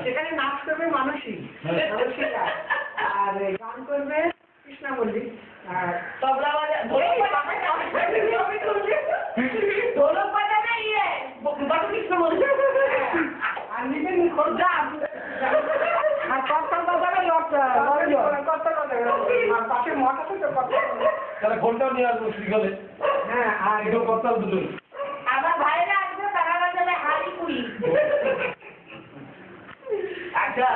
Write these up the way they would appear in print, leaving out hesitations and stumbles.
সেখানে নাচ করবে মানসী, আর গান করবে কৃষ্ণা মল্লিক, আর তবলা ঢোলক বাজাবে কৃষ্ণ মল্লিক, আর নিবেন খোঁজা, আর কর্তাল বাজাবে আর পাশে মঠ আছে তো কর্তাল, তাহলে ফোনটাও নিয়ে আসবো শ্রীকালে। হ্যাঁ, আর একটু কর্তাল দুজন। আমার ভাইরা আসবে, তারা বাজাবে হাড়ি কুড়ি। আচ্ছা,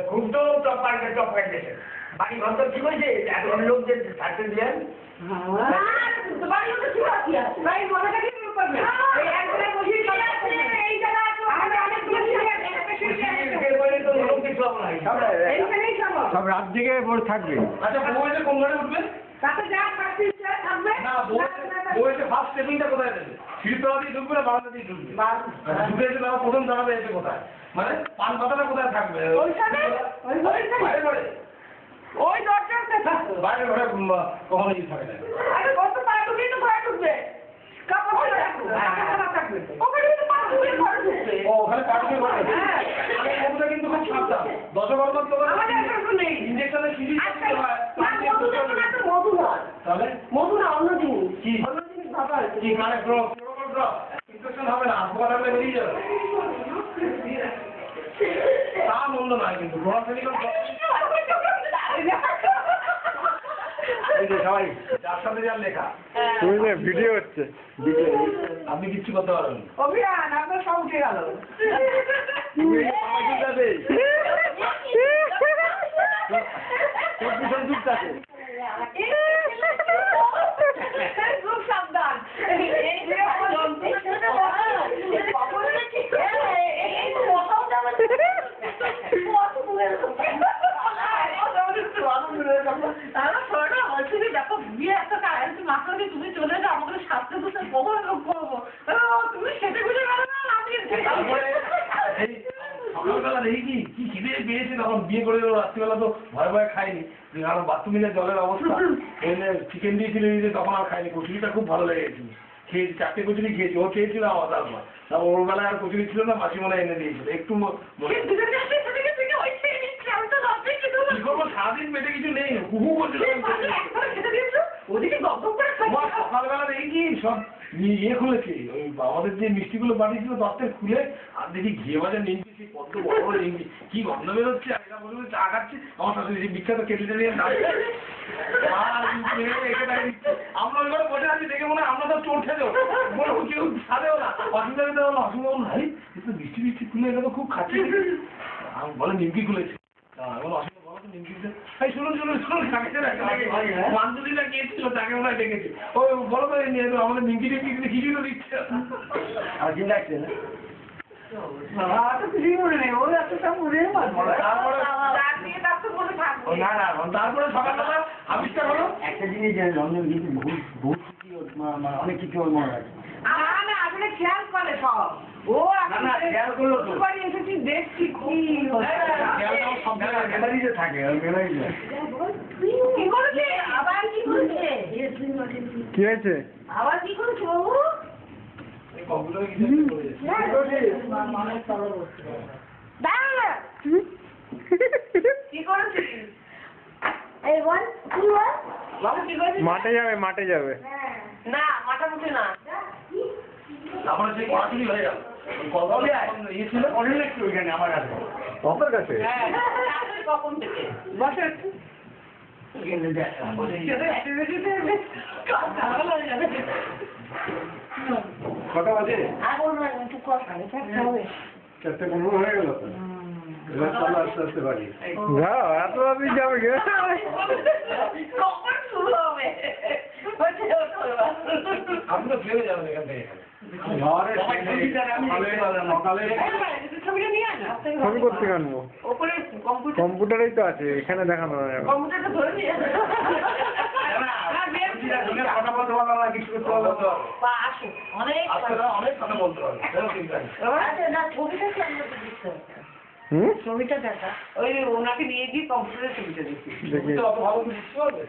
খুব তো টপ পাইতেছে। বাড়ি ঘর তো ঠিক হয়েছে, এত লোক যে থাকতে দিলেন। সব রাত জেগে বসে থাকবে। আচ্ছা, বউ এসে কোন ঘরে উঠবে? তাতে যা থাকতে থাকবে না, বউ এসে ফার্স্ট স্টেপিংটা কোথায় দেবে? সিঁড়িতলা দিয়ে ঢুকবে না বারান্দা দিয়ে ঢুকবে? ঢুকে এসে তারা প্রথম দাঁড়াবে এসে কোথায়? মানে পান পাতাটা কোথায় থাকবে? বাইরে ঘরে? ওই দরজাতে থাকবে। বাইরে ঘরে কখনো ই থাকে না। আরে কত পা ঢুকে তো ঘরে ঢুকবে। কাপড় থাকবে। ওখানে তো পা ঢুকে ঘরে ঢুকবে। ও, ওখানে পাঠিয়ে ঘরে? হ্যাঁ। বউটা কিন্তু খুব সাবধান। দশকর্মার তো আমাদের একটু নেই। ইঞ্জেকশনে সিঁড়ি আচ্ছা, মধু নয়। তাহলে মধু না, অন্য জিনিস। কি? অন্য জিনিস ভাবা হয়েছে। কি মানে ইনফেকশন হবে না, হাসপাতাল থাকলে বেরিয়ে যাবে। তা মন্দ নয় কিন্তু এই যে সবাই যার সাথে যার লেখা ভিডিও হচ্ছে। আপনি কিচ্ছু করতে পারবেন না। অভিয়ান, আপনার সব উঠে গেল। খুব সাবধান। তুমি চলে যাও, আমাকে সাথে বসে কখন করবো, তুমি সেটা বুঝে গেল না। সকালবেলা দেখি কি খিদে পেয়েছে, তখন বিয়ে করে দিল রাত্রিবেলা, তো ভয়ে ভয়ে খাইনি, কারণ বাথরুমে জলের অবস্থা, চিকেন দিয়েছিল তখন আর খাইনি। কচুরিটা খুব ভালো লেগেছিল, খেয়েছি, 4টে কচুরি খেয়েছি। ও খেয়েছিল আমার, তারপর ওর বেলায় আর কচুরি ছিল না, মাসিমনে এনে দিয়েছিল একটু। কি করবো, সারাদিন পেটে কিছু নেই, হুহু করছিল। সকালবেলা দেখি সব ইয়ে খুলেছে, ওই আমাদের যে মিষ্টিগুলো পাঠিয়েছিল দশটা খুলে, আর দেখি ঘিয়ে ভাজা নিমকি, সেই কত বড় বড় নিমকি, কি গন্ধ বেরোচ্ছে। আর এরা বলবে চা খাচ্ছে, আমার সাথে বিখ্যাত কেটে নিয়ে আমরা ওই ঘরে বসে আছি, দেখে মনে হয় আমরা তো চোর খেলেও বলবো, কেউ ছাড়েও না। অসুবিধা দিতে বললো, অসুবিধা বলুন ভাই কিন্তু মিষ্টি মিষ্টি খুলে এটা তো খুব খাচ্ছে, বলে নিমকি খুলেছে। মাঞ্জুরিটা গিয়েছিল, তাকে মনে হয় ডেকেছে, ওই বলো তো আমাদের নিমকি টিমকি কিছুই তো দিচ্ছে তারপরে সকালবেলা আবিষ্কার হলো একটা জিনিস রঞ্জন কিন্তু অনেক কিছু ওর মনে আছে। আসলে খেয়াল করে সব। ও খেয়াল করলো তো, এসেছি দেখছি কি গ্যালারিতে থাকে, গ্যালারিতে। কি করেছে আবার, কি করেছে, কি হয়েছে? আবার কি করেছে বাবু? কম্পিউটারে কিছু কি করেছে? এই বল কি বল বাবু, কি করেছে? মাঠে যাবে। না, মাথা মুখে না। তারপরে সেই পড়াশুনি হয়ে গেল। ইয়ে ছিল অনেক একটু ওইখানে আমার কাছে, আপনার কাছে। কখন থেকে বসে কটা বাজে? 4:15 হয়ে গেল তো। এবার চলো আস্তে আস্তে বাড়ি। যাও, এত রাতে যাবে কে? কখন শুরু হবে? আপনি তো ফেলে যাবেন এখান থেকে। ছবি করতে আনবো, কম্পিউটারেই তো আছে, এখানে দেখানো যাবে। কম্পিউটারটা ধরে নিয়ে অনেক কথা বলতে হবে। ছবিটা দেখা, ওই ওনাকে নিয়ে গিয়ে কম্পিউটারের ছবিটা দেখি। দেখি অত ভালো বুঝতে পারবে।